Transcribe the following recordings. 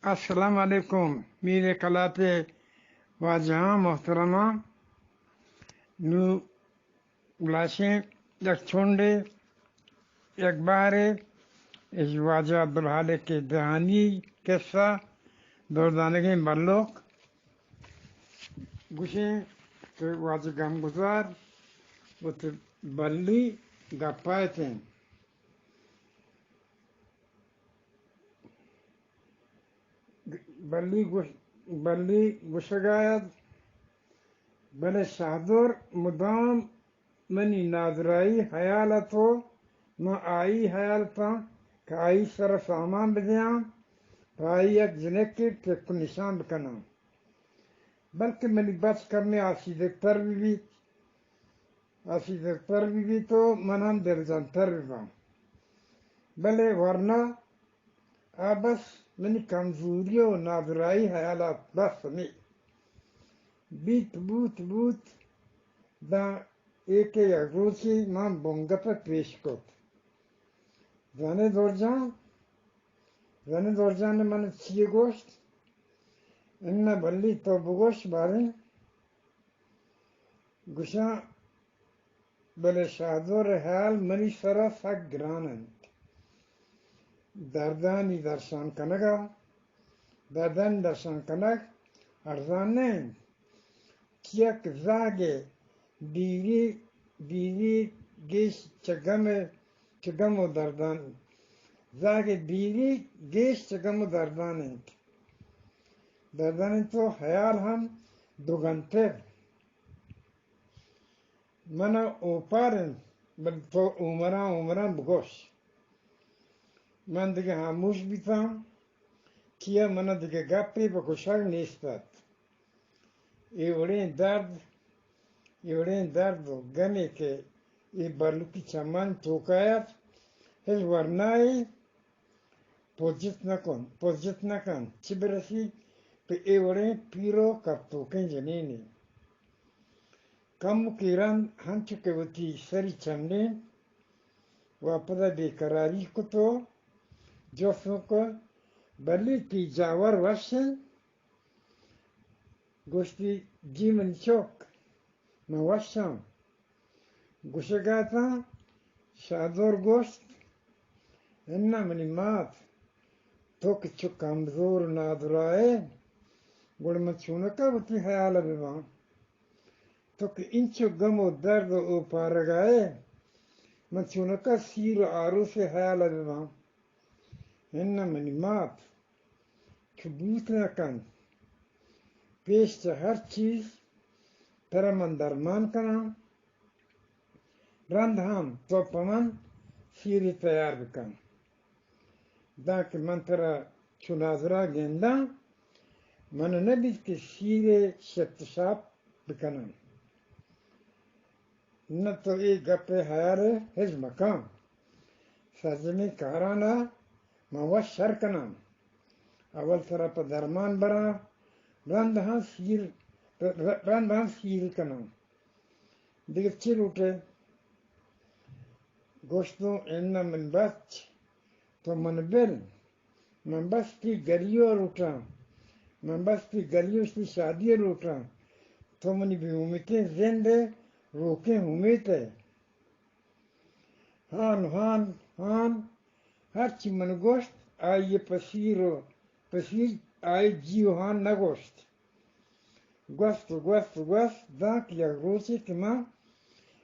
السلام علیکم میرے کلات واجہاں محترمہ نو لاشیں یک چھونڈے یک بارے اس واجہ عبدالحال کے دہانی قصہ دوردانگیں بلوک گوشیں تو واجہ گم گزار وہ تو بلی گپائے تھیں بلی گشگاید بلے شہدور مدام منی نادرائی حیالتو نہ آئی حیالتا کہ آئی سر سامان بدیاں تو آئی یک جنکی ٹک نشان بکنا بلکہ منی بچ کرنے آسیدکتر بھی تو من ہم دل جانتر بھی با بلے ورنہ بس منی کمزوری و نادرائی حیالات بس می بیت بوت دا ایک روچی من بونگت پیش کت زنه دور جان من چیه گوشت انه بلی تو بگوش بارے گوشا بله شهدور حال منی سرا سک گرانند دردانی درشان کنگ ارزان نیند کیک زاگه دیوی گیش چگم و دردان زاگه دیوی گیش چگم و دردانند تو حیال هم دوگنتر منا اوپارن بل تو عمران بگوش من دیگه خاموش بیتم کیا منا دیگه گپی بکشک نیستد ایوڑین درد و گمی که ای برلوکی چمان توکاید هیچ ورنایی پوزیت نکن چی برسی به ایوڑین پیرو کب توکن جنینی کم کیران هنچو که وطی سری چمنین واپدا بیقراری کتو جوفنو کو بلی پی جاور وشن گوشتی جی من چوک من وشم گوشگاتا شادور گوشت انا منی مات تو که چو کمزور نادرائے گوڑ من چونکا وطی حیالا بیوان تو که اینچو غم و درد و پارگائے من چونکا سیر و آرو سے حیالا بیوان انا منی مات چو بوت نکن پیش چه ہر چیز ترا من درمان کنم رند هم تو پمن سیری تیار بکن دا که من ترا چو ناظرا گندم من نبید که سیر شتشاب بکنم نه تو ای گپ حیاره هیچ مکان سرزمی کارانا من وش شر کنم اول ترا پا درمان برا رند هم سیر کنم دیگر چی روٹے گوشتو اینا من بچ تو من بل من بس تی گلیو روٹا من بس تی گلیو شتی شادی روٹا تو منی بھی امیتیں زندے روکے امیتے ہان هر چی من گوشت آئی پسیر آئی جیو هان نگوشت گوست داک یک روزی که من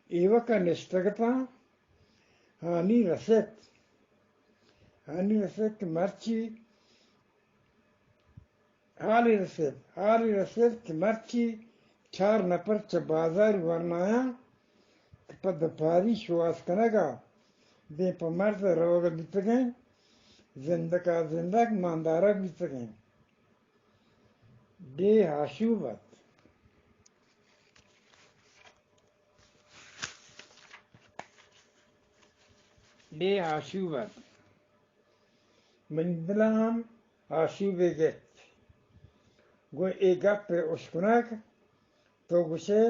ایوکا نشتگتا هانی رسد که مرچی حالی رسد که مرچی 4 نفر چه بازار ورنایا که پا دپاری شواز کنگا دیں پا مرد روگا بیتگیں زندک ماندارا بیتگیں بے حاشوبت من دلا هم حاشوبه گت گو ای گپ اشکنک تو گوشه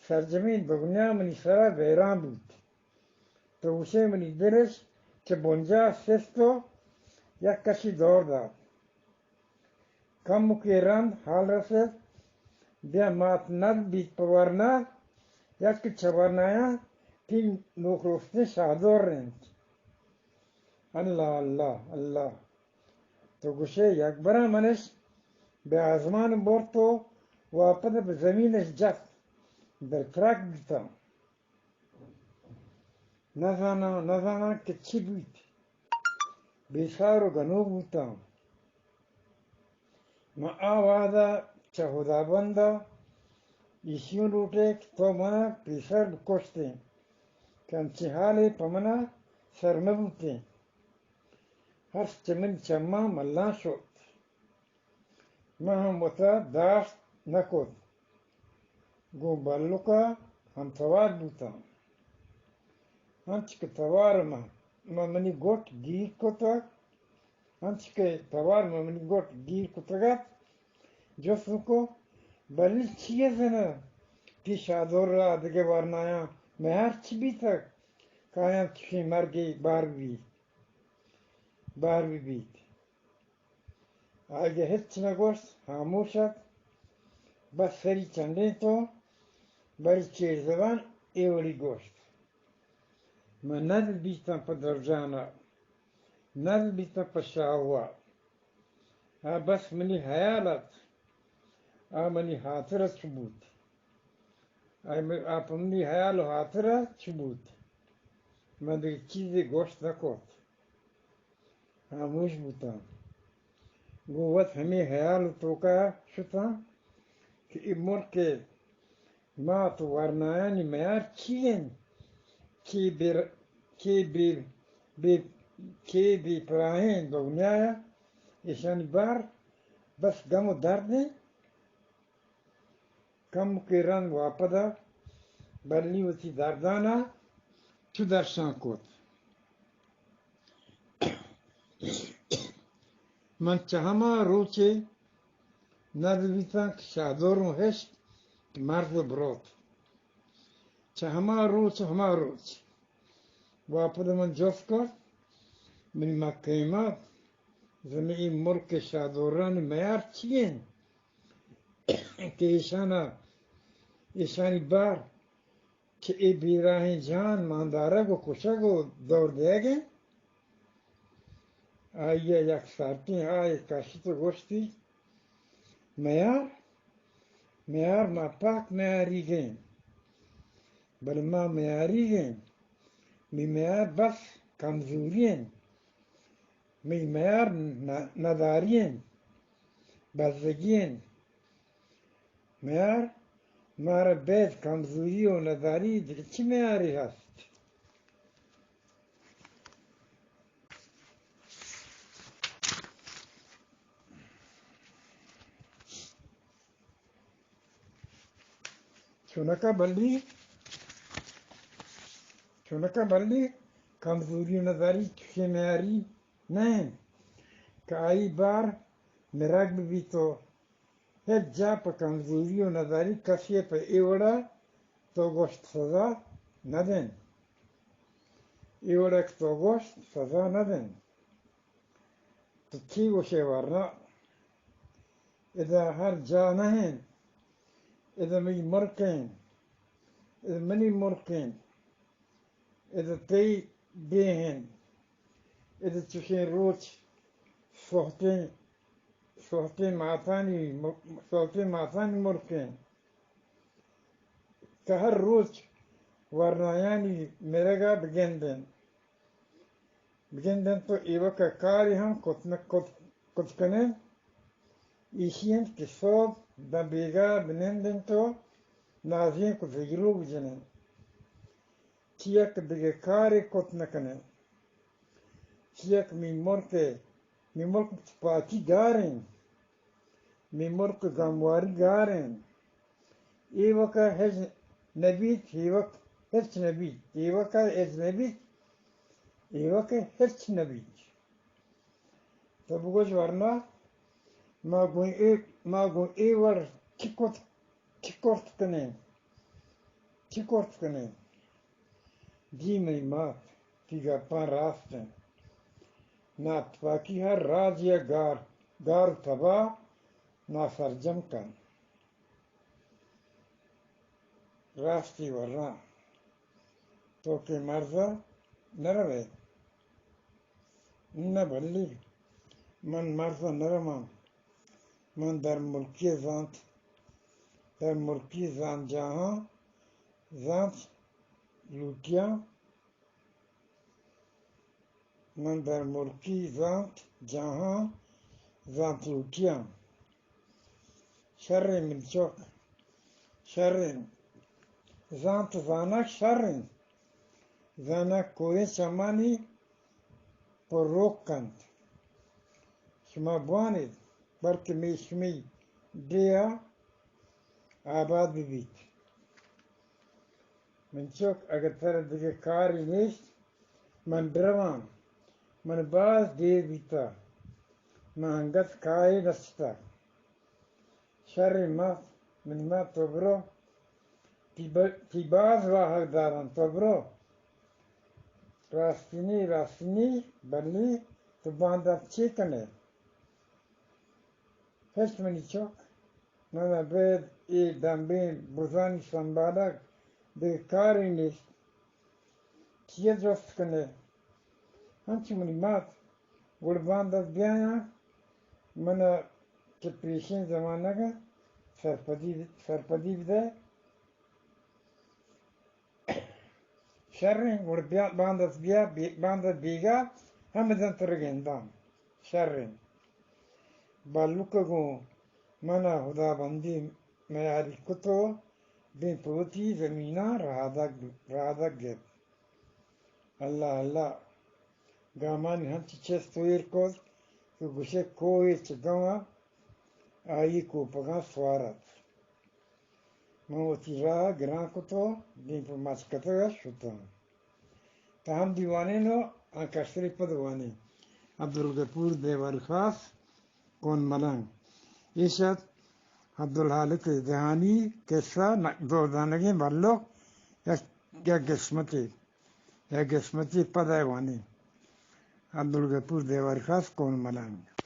سرزمین بگنیا منی سرا ویران بود تو گوشه منی دلش که بونجا سستو یک کشی دور داد کم کے رند حال رسد بیا مات ند بیت پورنا یک چورنایا تین نوکروستے شادور رند اللہ اللہ اللہ تو گوشه یک برا منش به آزمان برد تو واپد به زمینش جفت در ترک بیتا نزانا که چی بود بیشار و گنوب بوتا ما آوادا چه خدابنده ایشیون روٹے که تو منا پیسر بکشتے که همچی حالی پا منا سر نبوتے هر چمن چما ملان شد ما هم وطا داشت نکد گو بلوکا هم توار بوتا هنچ که توار ما منی گوٹ گیر کتا هنچ که توار ما منی گوٹ گیر کتگت جسو کو بلی چیه زنه پیش آدور را دیگه ورنایا میں هر چی بیتا کایم چی مرگی بار بید آگه هیچ نگوشت خاموشت بس سری چنده تو بری چیر زبان ایولی گوشت من ندل بیتم پا درجانا ندل بیتم پا شاوا بس منی حیالت منی حاطرت چو بود منی حیال و حاطرت چو بود من دیگه چیزی گوشت نکرد خاموش بودم گوت همه حیال تو کا شتا که این ملک ما تو ورنایانی میار چین که بی پراهین دنیایا ایشانی بار بس غم و درد کم که رن واپدا بلی وسی دردانا چو درشان کد من چهما روچه ندویتن که شادورم هشت مرد برود چهما روچ واپد من جفت کرد من مکیمات زمین این ملک شادوران میار چین که ایشانی بار که ای بیراهی جان مانداره گو کشک و دور دیگه آیه یک سارتی آیه کاشی تو گوشتی میار ما پاک میاری گیم بل ما میاری گیم میار بس کمزورین میار ندارین بزدگین میار مارا بید کمزوری و نداری دیگه چی میاری هست چونکا بلی کمزوری و نداری چی میاری نه که آئی بار مرگ بی تو هیچ جا پا کمزوری و نداری کسی پا ایوڑا تو گوشت سزا ندن ایوڑا که تو گوشت سزا ندن تو چی گوشه ورنا اذا هر جا نهن اذا می مرکن اذا منی مرکن اذا تی بیهن اذا چوشین روچ صحتين معثاني مركين كهر روز ورنایانی مرگا بگندن تو ایوکا کاری هم کت کنن ایشین که صوب دا بیگا بنندن تو نازین کو زیرو بجنن چیک دیگه کاری کت نکنن چیک می ملک پاکی دارن می ملک گامواری دارن ایوکا هج نبیت هیچ نبیت ایوکا هج نبیت ایوکا هیچ نبیت تو بگوش ورنا ما گوی ایور چی کورت کنن دی می مات کی گپان راستن نات پاکی هر راز یا گار تبا نا سرجم کن راستی ورنا تو کہ مرزا نہ روے نہ بھلی من مرزا نہ رما من در ملکی زانت در ملکی زان جہاں زانت لوٹیاں من در ملکی زانت جہاں زانت لوٹیاں شر من چوک شر زانت زانک شر زانک کوئی چمانی پر روک کند شما بوانید بلکه می شمی دیا آباد ببید من چوک اگر تر دیگه کاری نیست من بروم من باز دیر بیتا من هنگت کاری نستا شر ما من ما تو برو تی باز راه دارن تو برو راستینی بلی تو باندت چی کنه هیچ منی چوک من باید ای دنبین بزانی سنبالک دیگه کاری نیست چیه درست کنه همچی منی مات گل باندت بیایا من که پیشین زمانه که سرپدی بده شرین گل باندت بیگا همه دن ترگندان شرین بالوکه گو منا خدا بندی میاری کتو بین پوتی زمینہ رادک گد اللہ گامانی ہنچی چیز تویر کوز تو گوشه کوی چگاما آئی کو پگا سوارت موتی راہ گران کتو بین پر مچکتا شتا تا ہم دیوانے نو آنکشتری پا دیوانے عبدالغفور دیوار خاص کون ملنگ ایشت عبدالحالق دہانی قصہ دوردانگی ملوک یا قسمتی پا دیوانے عبدالغفور دیوار خاص کون ملنگ